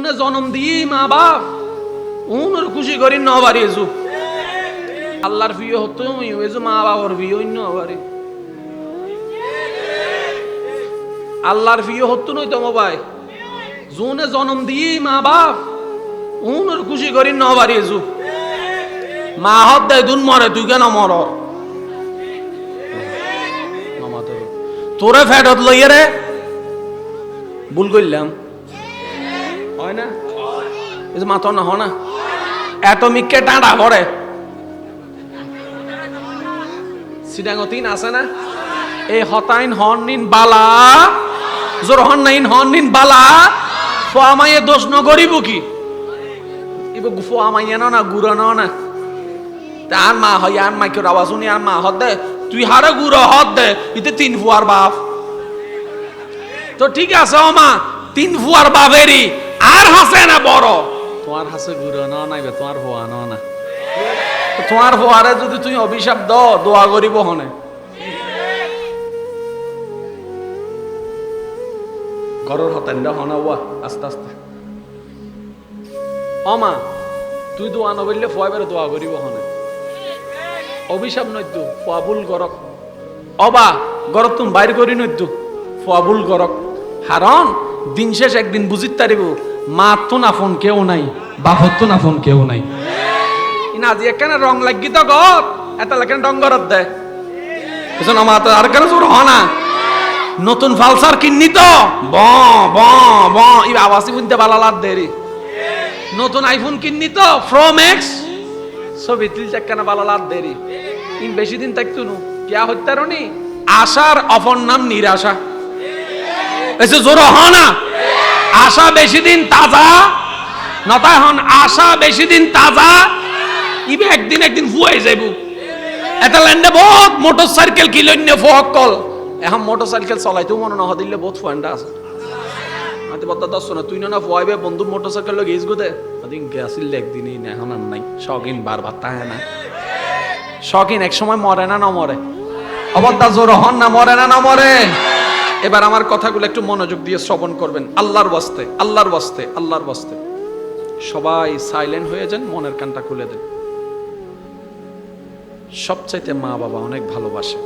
জুনে জন্ম দিয়ে মা বাপ উনর খুশি করি ন বাড়ি এসু আল্লাহর প্রিয় হতো এসু মা বাবার প্রিয় অন্য বাড়ি আল্লাহর প্রিয় হতো নই তো ভাই জুনে জন্ম দিয়ে মা বাপ উনর খুশি করি ন বাড়ি এসু মা হত দেয় দুন মরে তুই কেন মর তোরে ফেরত লইয়ে রে ভুল করলাম হয় না এই যে মাথা না হয় না অ্যাটমিককে টাঁড়া পড়ে সিডাঙ্গতিন আছে না এই হতাইন হর্নিন বালা জোর হন নাইন হর্নিন বালা ফোয়ামাইয়ে দোষ ন করিব কি ইব ফোয়ামাইয়ে না গুড়া না তার মা হয় আর মা কেউ আওয়াজ শুনি আর মা হত দে তুই হারে গুড়ো হত দে ইতে 3 ফুয়ার বাপ তো ঠিক আছে ও মা 3 ফুয়ার বাপেরই আর হাসে না বড় তোমার হাসে গুড়ো না নাইবে তোমার হওয়া না তোমার হওয়ারে যদি তুমি অভিশাপ দাও দোয়া করিব হনে ঘরের হতেন হনা ওয়া আস্তে আস্তে ও মা তুই দোয়া না বললে ফুয়াবের দোয়া করিব হনে অভিশাপ নইতো ফুয়াবুল গরক অবা গরক তুমি বাইর করি নইতো ফুয়াবুল গরক হারন দিন শেষ একদিন বুঝিত তারিব মা তো না ফোন কেউ নাই বাপত তো না ফোন কেউ নাই ইনা আজি একখানে রং লাগি তো গত এটা লেখান রং গরত দেয় বুঝুন আমার তো আর কেন জোর হনা নতুন ফালসার কিন্নি তো ব ব ব ই আওয়াজই বুনতে ভালো লাগ দেরি নতুন আইফোন কিন্নি তো প্রো ম্যাক্স ছবি তিল চাক্কানা ভালো লাগ দেরি ইন বেশি দিন থাকতো নু কিয়া হত্যারনি আশার অপর নাম নিরাশা এসে জোর হনা আশা বেশি দিন তাজা নতায় হন আশা বেশি দিন তাজা ইবে একদিন ফুয়াই যাইব এটা ল্যান্ডে বহুত মোটরসাইকেল কিলন্য ফকল এখন মোটরসাইকেল চলাইতেও মনে না দিলে বহুত ফুয়ান্ডা আছে আতে বত্তা দছ না তুই না ফুয়াইবে বন্ধু মোটরসাইকেল লগে গেছ গোতে আদিন গেছিল একদিনই না এখন আর নাই শখিন বারবার তাহে না শখিন এক সময় মরে না মরে অবদ্দা জোর হন না মরে না মরে এবার আমার কথাগুলো একটু মনোযোগ দিয়ে শ্রবণ করবেন আল্লাহর ওয়াস্তে আল্লাহর ওয়াস্তে আল্লাহর ওয়াস্তে সবাই সাইলেন্ট হয়ে যান মনের কানটা খুলে দেন সবচাইতে মা বাবা অনেক ভালোবাসে